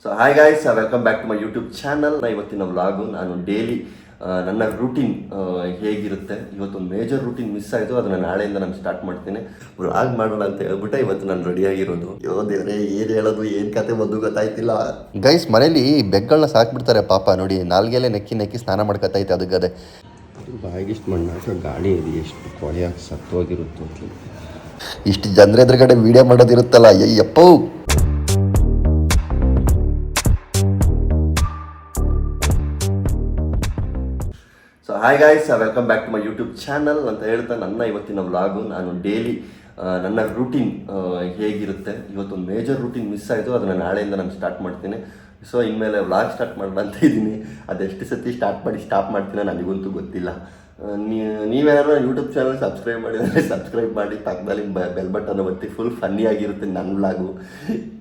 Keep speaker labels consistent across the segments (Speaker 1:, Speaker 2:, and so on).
Speaker 1: So hi guys, welcome back to my YouTube channel. ಇವತ್ತಿನ vlog ನಾನು daily ನನ್ನ routine ಹೇಗಿರುತ್ತೆ. ಇವತ್ತೊಂದು ಮೇಜರ್ ರೂಟೀನ್ ಮಿಸ್ ಆಯಿತು, ಅದನ್ನು ನಾಳೆಯಿಂದ ನಾನು ಸ್ಟಾರ್ಟ್ ಮಾಡ್ತೀನಿ. ವ್ಲಾಗ್ ಮಾಡೋಣ ಅಂತ ಹೇಳ್ಬಿಟ್ಟೆ ಇವತ್ತು ನಾನು ರೆಡಿಯಾಗಿರೋದು. ದೇವರೇ, ಏನು ಹೇಳೋದು, ಏನು ಕತೆ ಬಂದು ಗೊತ್ತಾಯ್ತಿಲ್ಲ.
Speaker 2: ಗೈಸ್, ಮನೇಲಿ ಬೆಗ್ಗಳನ್ನ ಸಾಕ್ಬಿಡ್ತಾರೆ ಪಾಪ. ನೋಡಿ, ನಾಲ್ಗೆಲೆ ನೆಕ್ಕಿ ನೆಕ್ಕಿ ಸ್ನಾನ ಮಾಡ್ಕೊತೈತೆ ಅದಕ್ಕದೆ.
Speaker 1: ಬಾಯಿಗಿಷ್ಟು ಮಣ್ಣಾಕ ಗಾಡಿ ಇದೆ, ಎಷ್ಟು ಕೊಳೆಯಾಗಿ ಸತ್ತೋಗಿರುತ್ತೋ.
Speaker 2: ಇಷ್ಟು ಜನರ ಎದುರುಗಡೆ ವೀಡಿಯೋ ಮಾಡೋದಿರುತ್ತಲ್ಲ, ಅಯ್ಯಪ್ಪೋ.
Speaker 1: So hi guys, welcome back to my YouTube channel ಅಂತ ಹೇಳ್ತಾ ನನ್ನ ಇವತ್ತಿನ ವ್ಲಾಗು ನಾನು ಡೈಲಿ ನನ್ನ ರೂಟೀನ್ ಹೇಗಿರುತ್ತೆ. ಇವತ್ತೊಂದು ಮೇಜರ್ ರೂಟೀನ್ ಮಿಸ್ ಆಯಿತು, ಅದನ್ನು ನಾಳೆಯಿಂದ ನಾನು ಸ್ಟಾರ್ಟ್ ಮಾಡ್ತೀನಿ. ಸೊ ಇನ್ಮೇಲೆ ವ್ಲಾಗ್ ಸ್ಟಾರ್ಟ್ ಮಾಡೋಣ ಅಂತ ಇದ್ದೀನಿ. ಅದೆಷ್ಟು ಸತಿ ಸ್ಟಾಪ್ ಮಾಡ್ತೀನಿ ನನಗಂತೂ ಗೊತ್ತಿಲ್ಲ. ನೀವೇನಾದ್ರು ಯೂಟ್ಯೂಬ್ ಚಾನಲ್ ಸಬ್ಸ್ಕ್ರೈಬ್ ಮಾಡಿದರೆ ಸಬ್ಸ್ಕ್ರೈಬ್ ಮಾಡಿ, ಪಕ್ಕದಲ್ಲಿ ಬೆಲ್ ಬಟನ್ ಒತ್ತಿ. ಫುಲ್ ಫನ್ನಿ ಆಗಿರುತ್ತೆ ನನ್ನ ವ್ಲಾಗು.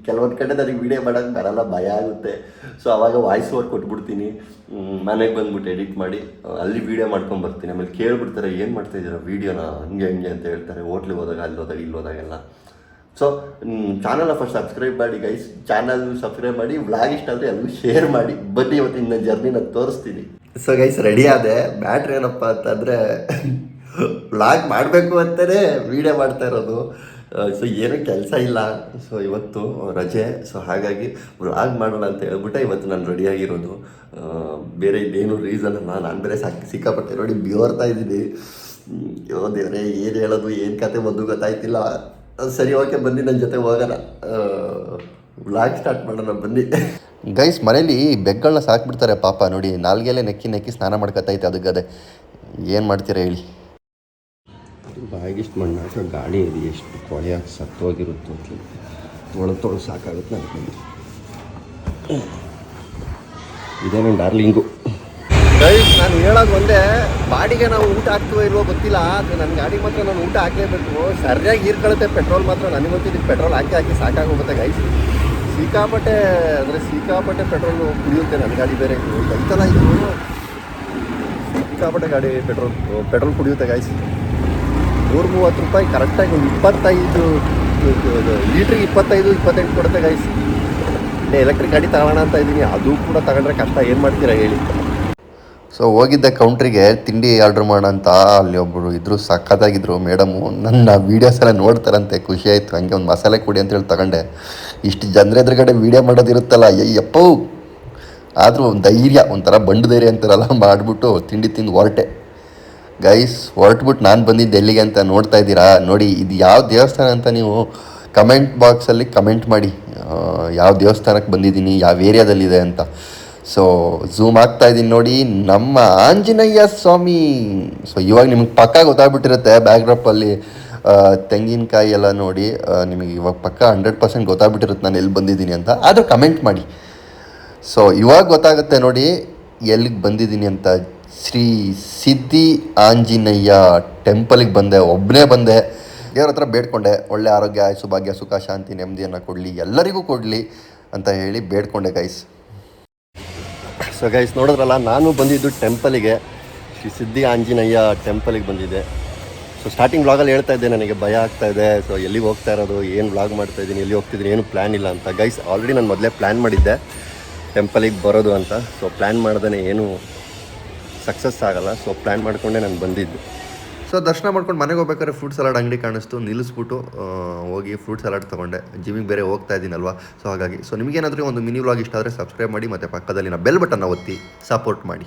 Speaker 1: ಕೆಲವೊಂದು ಕಡೆ ನನಗೆ ವೀಡಿಯೋ ಮಾಡೋಕ್ಕೆ ಬರೋಲ್ಲ, ಭಯ ಆಗುತ್ತೆ. ಸೊ ಆವಾಗ ವಾಯ್ಸ್ ಓವರ್ ಕೊಟ್ಬಿಡ್ತೀನಿ, ಮನೆಗೆ ಬಂದ್ಬಿಟ್ಟು ಎಡಿಟ್ ಮಾಡಿ ಅಲ್ಲಿ ವೀಡಿಯೋ ಮಾಡ್ಕೊಂಬರ್ತೀನಿ. ಆಮೇಲೆ ಕೇಳ್ಬಿಡ್ತಾರೆ, ಏನು ಮಾಡ್ತಾಯಿದ್ದೀರಾ ವೀಡಿಯೋನ ಹಂಗೆ ಅಂತ ಹೇಳ್ತಾರೆ. ಹೋಟ್ಲಿಗೆ ಹೋದಾಗ ಅಲ್ಲಿ ಹೋದಾಗ ಇಲ್ಲಿ ಹೋದಾಗೆಲ್ಲ. ಸೊ ಚಾನಲ್ನ ಫಸ್ಟ್ ಸಬ್ಸ್ಕ್ರೈಬ್ ಮಾಡಿ ಗೈಸ್, ಚಾನಲ್ ಸಬ್ಸ್ಕ್ರೈಬ್ ಮಾಡಿ. ವ್ಲಾಗ್ ಇಷ್ಟ ಆದರೆ ಎಲ್ಲರೂ ಶೇರ್ ಮಾಡಿ. ಬನ್ನಿ ಇವತ್ತಿನ ಜರ್ನಿನ ತೋರಿಸ್ತೀನಿ. ಸೊ ಗೈಸ್, ರೆಡಿ ಆದೆ. ಬ್ಯಾಟ್ರಿ ಏನಪ್ಪ ಅಂತಂದರೆ ವ್ಲಾಗ್ ಮಾಡಬೇಕು ಅಂತಲೇ ವೀಡಿಯೋ ಮಾಡ್ತಾ ಇರೋದು. ಸೊ ಏನೂ ಕೆಲಸ ಇಲ್ಲ. ಸೊ ಇವತ್ತು ರಜೆ. ಸೊ ಹಾಗಾಗಿ ವ್ಲಾಗ್ ಮಾಡೋಣ ಅಂತ ಹೇಳ್ಬಿಟ್ಟೆ ಇವತ್ತು ನಾನು ರೆಡಿಯಾಗಿರೋದು. ಬೇರೆ ಇದೇನು ರೀಸನ್ ಅಲ್ಲ. ನಾನು ಬೇರೆ ಸಿಕ್ಕಾಪಟ್ಟೆ ನೋಡಿ ಬಿಯೋರ್ತಾ ಇದ್ದೀನಿ. ದೇವರೇ, ಏನು ಹೇಳೋದು, ಏನು ಕತೆ ಬಂದು ಗೊತ್ತಾಯ್ತಿಲ್ಲ. ಸರಿ, ಓಕೆ, ಬನ್ನಿ ನನ್ನ ಜೊತೆ ಹೋಗೋಣ, ವ್ಲಾಗ್ ಸ್ಟಾರ್ಟ್ ಮಾಡೋಣ ಬನ್ನಿ.
Speaker 2: ಗೈಸ್, ಮನೇಲಿ ಬೆಗ್ಗಳನ್ನ ಸಾಕ್ಬಿಡ್ತಾರೆ ಪಾಪ. ನೋಡಿ, ನಾಲ್ಗೆಲೆ ನೆಕ್ಕಿ ನೆಕ್ಕಿ ಸ್ನಾನ ಮಾಡ್ಕೊತೈತೆ ಅದಕ್ಕದೆ. ಏನು ಮಾಡ್ತೀರಾ ಹೇಳಿ.
Speaker 1: ಬಾಯಿಗಿಷ್ಟು ಮಣ್ಣಾಕ ಗಾಡಿ ಇದೆ, ಎಷ್ಟು ಕೊಳೆಯಾಗಿ ಸತ್ತೋಗಿರುತ್ತೋ. ತೊಳೆದು ಸಾಕಾಗುತ್ತೆ ನನಗೆ. ಇದೇ ನನ್ನ ಡಾರ್ಲಿಂಗು. ಗೈಸ್, ನಾನು ಹೇಳೋದು ಒಂದೇ, ಬಾಡಿಗೆ ನಾವು ಊಟ ಹಾಕ್ತೀವೋ ಇಲ್ವೋ ಗೊತ್ತಿಲ್ಲ, ಆದರೆ ನನ್ನ ಗಾಡಿಗೆ ಮಾತ್ರ ನಾನು ಊಟ ಹಾಕಲೇಬೇಕು. ಸರಿಯಾಗಿ ಹೀರ್ಕೊಳ್ಳುತ್ತೆ ಪೆಟ್ರೋಲ್ ಮಾತ್ರ. ನನಗಂತೂ ಪೆಟ್ರೋಲ್ ಹಾಕಿ ಸಾಕಾಗೋಗುತ್ತೆ ಗೈಸ್. ಸಿಕ್ಕಾಪಟ್ಟೆ ಪೆಟ್ರೋಲ್ ಕುಡಿಯುತ್ತೆ ನನ್ನ ಗಾಡಿ. ಬೇರೆ ಕೈತಲ್ಲ ಇದು, ಸಿಕ್ಕಾಪಟ್ಟೆ ಗಾಡಿ ಪೆಟ್ರೋಲ್ ಕುಡಿಯುತ್ತೆ ಗೈಸ್. 130 ರೂಪಾಯಿ ಕರೆಕ್ಟಾಗಿ ಒಂದು 25 ಲೀಟ್ರಿಗೆ 25-28 ಕೊಡುತ್ತೆ ಗೈಸ್. ಎಲೆಕ್ಟ್ರಿಕ್ ಗಾಡಿ ತಗೊಳ್ಳೋಣ ಅಂತ ಇದ್ದೀನಿ, ಅದು ಕೂಡ ತಗೊಂಡ್ರೆ ಕಷ್ಟ. ಏನು ಮಾಡ್ತೀರಾ ಹೇಳಿ.
Speaker 2: ಸೊ ಹೋಗಿದ್ದೆ ಕೌಂಟ್ರಿಗೆ ತಿಂಡಿ ಆರ್ಡ್ರ್ ಮಾಡೋಣ ಅಂತ. ಅಲ್ಲಿ ಒಬ್ಬರು ಇದ್ರು, ಸಖತ್ತಾಗಿದ್ರು ಮೇಡಮು. ನನ್ನ ವೀಡಿಯೋಸ್ ಎಲ್ಲ ನೋಡ್ತಾರಂತೆ, ಖುಷಿ ಆಯಿತು. ಹಂಗೆ ಒಂದು ಮಸಾಲೆ ಕೊಡಿ ಅಂತೇಳಿ ತಗೊಂಡೆ. ಇಷ್ಟು ಜನರ ಎದುರುಗಡೆ ವೀಡಿಯೋ ಮಾಡೋದಿರುತ್ತಲ್ಲ, ಅಯ್ಯಪ್ಪೋ. ಆದರೂ ಒಂದು ಧೈರ್ಯ, ಒಂಥರ ಬಂಡು ಧೈರ್ಯ ಅಂತಾರಲ್ಲ, ಮಾಡಿಬಿಟ್ಟು ತಿಂಡಿ ತಿಂದು ಹೊರಟೆ ಗೈಸ್. ಹೊರಟ್ಬಿಟ್ಟು ನಾನು ಬಂದಿದ್ದು ಎಲ್ಲಿಗೆ ಅಂತ ನೋಡ್ತಾ ಇದ್ದೀರಾ. ನೋಡಿ, ಇದು ಯಾವ ದೇವಸ್ಥಾನ ಅಂತ ನೀವು ಕಮೆಂಟ್ ಬಾಕ್ಸಲ್ಲಿ ಕಮೆಂಟ್ ಮಾಡಿ, ಯಾವ ದೇವಸ್ಥಾನಕ್ಕೆ ಬಂದಿದ್ದೀನಿ, ಯಾವ ಏರಿಯಾದಲ್ಲಿದೆ ಅಂತ. ಸೊ ಝೂಮ್ ಆಗ್ತಾ ಇದ್ದೀನಿ ನೋಡಿ, ನಮ್ಮ ಆಂಜನೇಯ ಸ್ವಾಮಿ. ಸೊ ಇವಾಗ ನಿಮ್ಗೆ ಪಕ್ಕ ಗೊತ್ತಾಗ್ಬಿಟ್ಟಿರುತ್ತೆ ಬ್ಯಾಕ್ಡ್ರಾಪಲ್ಲಿ ತೆಂಗಿನಕಾಯಿ ಎಲ್ಲ ನೋಡಿ. ನಿಮಗೆ ಇವಾಗ ಪಕ್ಕ 100% ಗೊತ್ತಾಗ್ಬಿಟ್ಟಿರುತ್ತೆ ನಾನು ಎಲ್ಲಿ ಬಂದಿದ್ದೀನಿ ಅಂತ. ಆದರೂ ಕಮೆಂಟ್ ಮಾಡಿ. ಸೊ ಇವಾಗ ಗೊತ್ತಾಗುತ್ತೆ ನೋಡಿ ಎಲ್ಲಿಗೆ ಬಂದಿದ್ದೀನಿ ಅಂತ. ಶ್ರೀ ಸಿದ್ಧಿ ಆಂಜನೇಯ ಟೆಂಪಲಿಗೆ ಬಂದೆ, ಒಬ್ಬನೇ ಬಂದೆ. ದೇವ್ರ ಹತ್ರ ಬೇಡ್ಕೊಂಡೆ, ಒಳ್ಳೆ ಆರೋಗ್ಯ, ಆಯುಸು, ಭಾಗ್ಯ, ಸುಖ, ಶಾಂತಿ, ನೆಮ್ಮದಿಯನ್ನು ಕೊಡಲಿ, ಎಲ್ಲರಿಗೂ ಕೊಡಲಿ ಅಂತ ಹೇಳಿ ಬೇಡ್ಕೊಂಡೆ ಗೈಸ್. ಸೊ ಗೈಸ್, ನೋಡಿದ್ರಲ್ಲ, ನಾನು ಬಂದಿದ್ದು ಟೆಂಪಲಿಗೆ, ಶ್ರೀ ಸಿದ್ಧಿ ಆಂಜನೇಯ ಟೆಂಪಲಿಗೆ ಬಂದಿದ್ದೆ. ಸೊ ಸ್ಟಾರ್ಟಿಂಗ್ ವ್ಲಾಗಲ್ಲಿ ಹೇಳ್ತಾ ಇದ್ದೆ, ನನಗೆ ಭಯ ಆಗ್ತಾಯಿದೆ. ಸೊ ಎಲ್ಲಿಗೆ ಹೋಗ್ತಾ ಇರೋದು, ಏನು ವ್ಲಾಗ್ ಮಾಡ್ತಾಯಿದ್ದೀನಿ, ಎಲ್ಲಿ ಹೋಗ್ತಿದ್ದೀನಿ, ಏನು ಪ್ಲ್ಯಾನ್ ಇಲ್ಲ ಅಂತ. ಗೈಸ್, ಆಲ್ರೆಡಿ ನಾನು ಮೊದಲೇ ಪ್ಲ್ಯಾನ್ ಮಾಡಿದ್ದೆ ಟೆಂಪಲಿಗೆ ಬರೋದು ಅಂತ. ಸೊ ಪ್ಲ್ಯಾನ್ ಮಾಡ್ದೇ ಏನು ಸಕ್ಸಸ್ ಆಗೋಲ್ಲ. ಸೊ ಪ್ಲ್ಯಾನ್ ಮಾಡಿಕೊಂಡೆ ನಾನು ಬಂದಿದ್ದು. ಸೊ ದರ್ಶನ ಮಾಡ್ಕೊಂಡು ಮನೆಗೆ ಹೋಗ್ಬೇಕಾದ್ರೆ ಫ್ರೂಟ್ ಸಲಾಡ್ ಅಂಗಡಿ ಕಾಣಿಸ್ತು, ನಿಲ್ಲಿಸ್ಬಿಟ್ಟು ಹೋಗಿ ಫ್ರೂಟ್ ಸಲಾಡ್ ತೊಗೊಂಡೆ. ಜಿಮ್ಮಿಗೆ ಬೇರೆ ಹೋಗ್ತಾ ಇದ್ದೀನಲ್ವಾ, ಸೊ ಹಾಗಾಗಿ. ಸೊ ನಿಮಗೇನಾದರೂ ಒಂದು ಮಿನಿ ವ್ಲಾಗ್ ಇಷ್ಟ ಆದರೆ ಸಬ್ಸ್ಕ್ರೈಬ್ ಮಾಡಿ, ಮತ್ತು ಪಕ್ಕದಲ್ಲಿನ ಬೆಲ್ ಬಟನ್ನ ಒತ್ತಿ ಸಪೋರ್ಟ್ ಮಾಡಿ.